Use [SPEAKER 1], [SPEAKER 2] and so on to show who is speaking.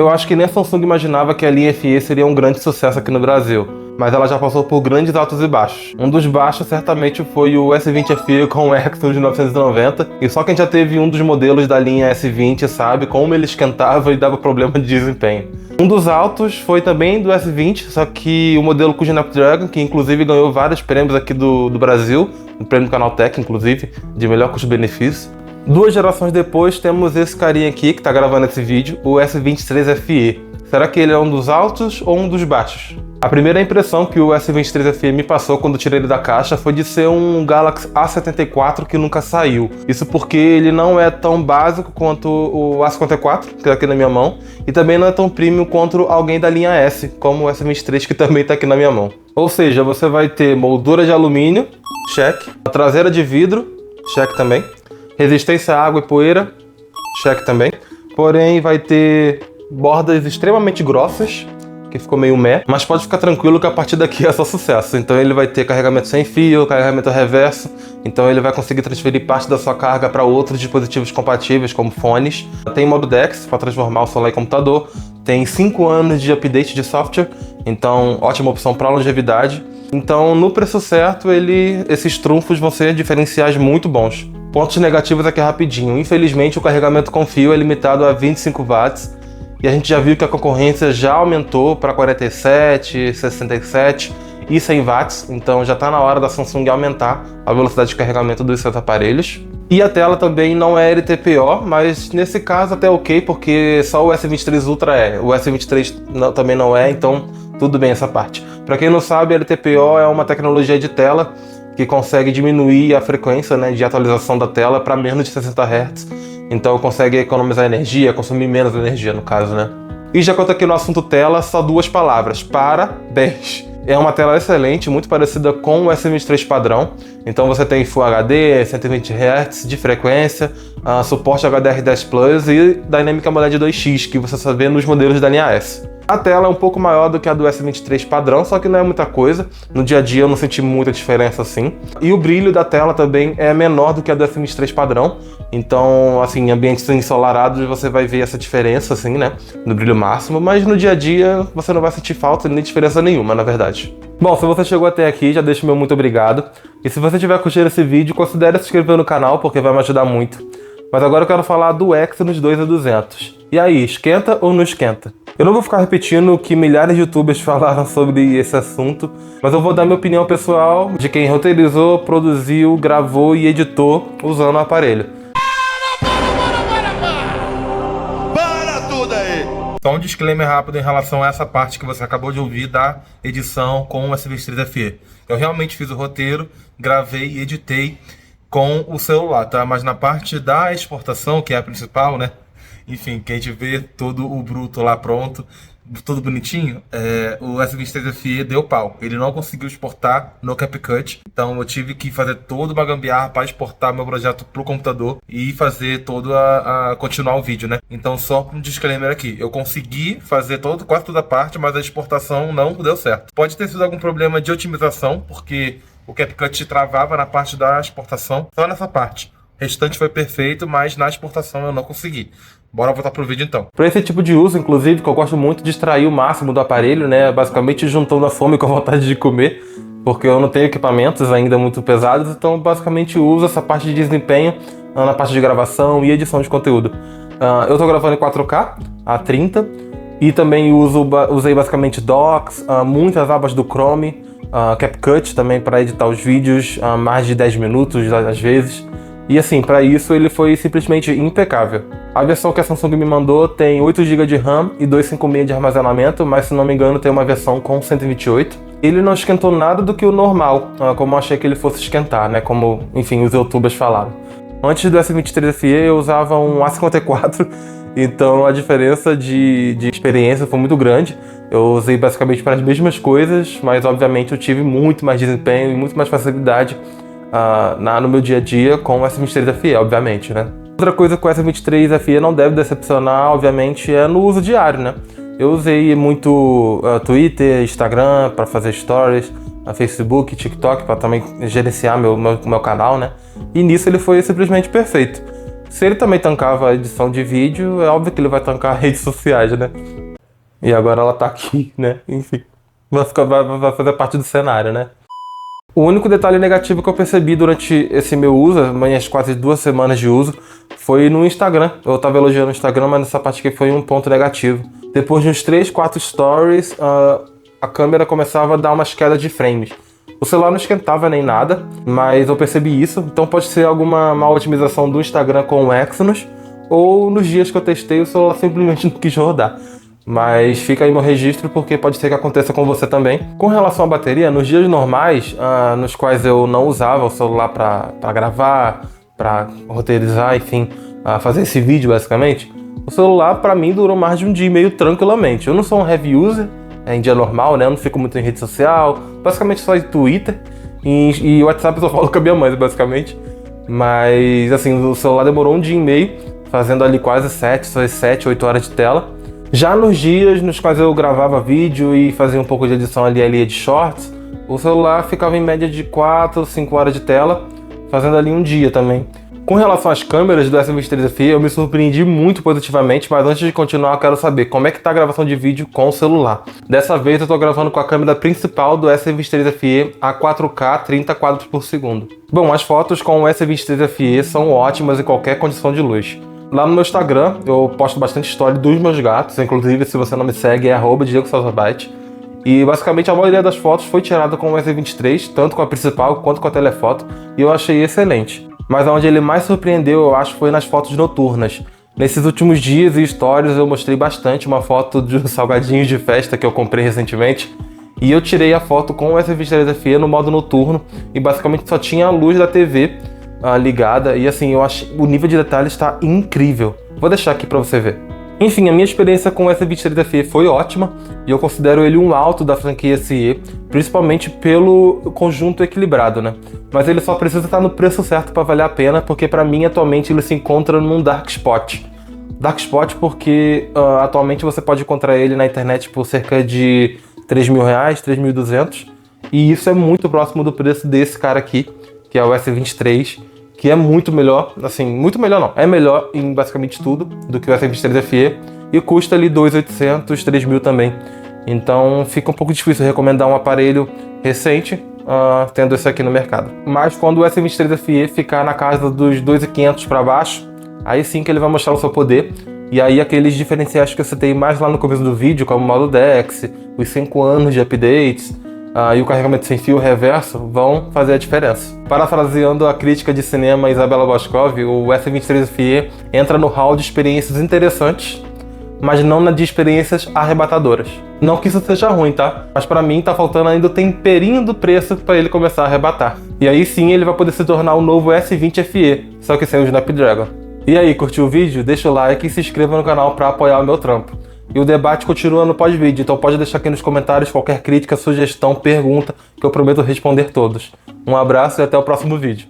[SPEAKER 1] Eu acho que nem a Samsung imaginava que a linha FE seria um grande sucesso aqui no Brasil, mas ela já passou por grandes altos e baixos. Um dos baixos certamente foi o S20 FE com o Exynos de 990, e só quem já teve um dos modelos da linha S20 sabe como ele esquentava e dava problema de desempenho. Um dos altos foi também do S20, só que o modelo com o Snapdragon, que inclusive ganhou vários prêmios aqui do Brasil, o prêmio Canaltech, inclusive, de melhor custo-benefício. 2 gerações depois temos esse carinha aqui que está gravando esse vídeo, o S23 FE. Será que ele é um dos altos ou um dos baixos? A primeira impressão que o S23 FE me passou quando tirei ele da caixa foi de ser um Galaxy A74 que nunca saiu. Isso porque ele não é tão básico quanto o A54, que está aqui na minha mão, e também não é tão premium quanto alguém da linha S, como o S23 que também está aqui na minha mão. Ou seja, você vai ter moldura de alumínio, cheque, a traseira de vidro, cheque também, resistência à água e poeira, cheque também. Porém, vai ter bordas extremamente grossas, que ficou meio meh, mas pode ficar tranquilo que a partir daqui é só sucesso. Então ele vai ter carregamento sem fio, carregamento reverso, então ele vai conseguir transferir parte da sua carga para outros dispositivos compatíveis, como fones. Tem modo DeX para transformar o celular em computador, tem 5 anos de update de software, então ótima opção para longevidade. Então no preço certo, esses trunfos vão ser diferenciais muito bons. Pontos negativos aqui rapidinho. Infelizmente o carregamento com fio é limitado a 25 watts e a gente já viu que a concorrência já aumentou para 47, 67 e 100 watts, então já está na hora da Samsung aumentar a velocidade de carregamento dos seus aparelhos. E a tela também não é LTPO, mas nesse caso até ok, porque só o S23 Ultra é. O S23 também não é, então tudo bem essa parte. Para quem não sabe, LTPO é uma tecnologia de tela que consegue diminuir a frequência, né, de atualização da tela para menos de 60 Hz. Então consegue economizar energia, consumir menos energia no caso, né? E já quanto aqui no assunto tela, só 2 palavras: parabéns! É uma tela excelente, muito parecida com o S23 padrão. Então você tem Full HD, 120 Hz de frequência, suporte HDR10 Plus e Dynamic AMOLED 2X, que você só vê nos modelos da linha S. A tela é um pouco maior do que a do S23 padrão, só que não é muita coisa. No dia a dia eu não senti muita diferença assim. E o brilho da tela também é menor do que a do S23 padrão. Então, assim, em ambientes ensolarados você vai ver essa diferença, assim, né? No brilho máximo. Mas no dia a dia você não vai sentir falta nem diferença nenhuma, na verdade. Bom, se você chegou até aqui, já deixa o meu muito obrigado. E se você tiver curtindo esse vídeo, considere se inscrever no canal, porque vai me ajudar muito. Mas agora eu quero falar do Exynos 2200. E aí, esquenta ou não esquenta? Eu não vou ficar repetindo o que milhares de youtubers falaram sobre esse assunto, mas eu vou dar minha opinião pessoal de quem roteirizou, produziu, gravou e editou usando o aparelho.
[SPEAKER 2] Para tudo aí!
[SPEAKER 1] Só um disclaimer rápido em relação a essa parte que você acabou de ouvir da edição com o S23 FE. Eu realmente fiz o roteiro, gravei e editei com o celular, tá? Mas na parte da exportação, que é a principal, né? Enfim, que a gente vê todo o bruto lá pronto, tudo bonitinho, o S23 FE deu pau. Ele não conseguiu exportar no CapCut, então eu tive que fazer toda uma gambiarra para exportar meu projeto pro computador e fazer todo continuar o vídeo, né? Então só um disclaimer aqui, eu consegui fazer quase toda a parte, mas a exportação não deu certo. Pode ter sido algum problema de otimização, porque o CapCut travava na parte da exportação, só nessa parte. O restante foi perfeito, mas na exportação eu não consegui. Bora voltar pro vídeo então. Para esse tipo de uso, inclusive, que eu gosto muito de extrair o máximo do aparelho, né? Basicamente juntando a fome com a vontade de comer, porque eu não tenho equipamentos ainda muito pesados, então basicamente uso essa parte de desempenho na parte de gravação e edição de conteúdo. Eu tô gravando em 4K a 30 e também usei basicamente Docs, muitas abas do Chrome, CapCut também para editar os vídeos, mais de 10 minutos às vezes. E assim, para isso ele foi simplesmente impecável. A versão que a Samsung me mandou tem 8 GB de RAM e 256 de armazenamento, mas se não me engano tem uma versão com 128. Ele não esquentou nada do que o normal, como eu achei que ele fosse esquentar, né? Como, enfim, os youtubers falaram. Antes do S23 FE eu usava um A54, então a diferença de experiência foi muito grande. Eu usei basicamente para as mesmas coisas, mas obviamente eu tive muito mais desempenho e muito mais facilidade no meu dia a dia com o S23 FE, obviamente, né? Outra coisa que o S23 FE não deve decepcionar, obviamente, é no uso diário, né? Eu usei muito Twitter, Instagram para fazer stories, Facebook, TikTok para também gerenciar meu canal, né? E nisso ele foi simplesmente perfeito. Se ele também tancava a edição de vídeo, é óbvio que ele vai tancar redes sociais, né? E agora ela tá aqui, né? Enfim, vai fazer parte do cenário, né? O único detalhe negativo que eu percebi durante esse meu uso, minhas quase 2 semanas de uso, foi no Instagram. Eu tava elogiando o Instagram, mas nessa parte aqui foi um ponto negativo. Depois de uns 3, 4 stories, a câmera começava a dar umas quedas de frames. O celular não esquentava nem nada, mas eu percebi isso. Então pode ser alguma má otimização do Instagram com o Exynos, ou nos dias que eu testei o celular simplesmente não quis rodar. Mas fica aí meu registro porque pode ser que aconteça com você também. Com relação à bateria, nos dias normais, nos quais eu não usava o celular para gravar, para roteirizar, enfim, fazer esse vídeo basicamente, o celular para mim durou mais de um dia e meio tranquilamente. Eu não sou um heavy user em dia normal, né? Eu não fico muito em rede social, basicamente só em Twitter e WhatsApp eu só falo com a minha mãe, basicamente. Mas assim, o celular demorou um dia e meio, fazendo ali quase 7, 8 horas de tela. Já nos dias nos quais eu gravava vídeo e fazia um pouco de edição ali de shorts, o celular ficava em média de 4, 5 horas de tela, fazendo ali um dia também. Com relação às câmeras do S23 FE, eu me surpreendi muito positivamente, mas antes de continuar eu quero saber como é que tá a gravação de vídeo com o celular. Dessa vez eu tô gravando com a câmera principal do S23 FE a 4K 30 quadros por segundo. Bom, as fotos com o S23 FE são ótimas em qualquer condição de luz. Lá no meu Instagram, eu posto bastante história dos meus gatos, inclusive se você não me segue é @DiegoSalsabyte. E basicamente a maioria das fotos foi tirada com o S23, tanto com a principal quanto com a telefoto, e eu achei excelente. Mas onde ele mais surpreendeu, eu acho, foi nas fotos noturnas. Nesses últimos dias e stories eu mostrei bastante uma foto de salgadinhos de festa que eu comprei recentemente, e eu tirei a foto com o S23 FE no modo noturno, e basicamente só tinha a luz da TV ligada, e assim, eu acho o nível de detalhe está incrível. Vou deixar aqui pra você ver. Enfim, a minha experiência com o S23 FE foi ótima, e eu considero ele um alto da franquia SE, principalmente pelo conjunto equilibrado, né? Mas ele só precisa estar no preço certo para valer a pena, porque para mim atualmente ele se encontra num dark spot. Dark spot porque atualmente você pode encontrar ele na internet por cerca de R$3.000, 3.200, e isso é muito próximo do preço desse cara aqui, que é o S23, que é muito melhor, assim, muito melhor não, é melhor em basicamente tudo do que o S23 FE, e custa ali 2.800, 3.000 também. Então fica um pouco difícil recomendar um aparelho recente, tendo esse aqui no mercado. Mas quando o S23 FE ficar na casa dos 2.500 para baixo, aí sim que ele vai mostrar o seu poder, e aí aqueles diferenciais que eu citei mais lá no começo do vídeo, como o modo DeX, os 5 anos de updates, e o carregamento sem fio reverso vão fazer a diferença. Parafraseando a crítica de cinema Isabela Boscov, o S23 FE entra no hall de experiências interessantes, mas não na de experiências arrebatadoras. Não que isso seja ruim, tá? Mas pra mim tá faltando ainda o temperinho do preço pra ele começar a arrebatar. E aí sim ele vai poder se tornar o novo S20 FE, só que sem o Snapdragon. E aí, curtiu o vídeo? Deixa o like e se inscreva no canal pra apoiar o meu trampo. E o debate continua no pós-vídeo, então pode deixar aqui nos comentários qualquer crítica, sugestão, pergunta, que eu prometo responder todos. Um abraço e até o próximo vídeo.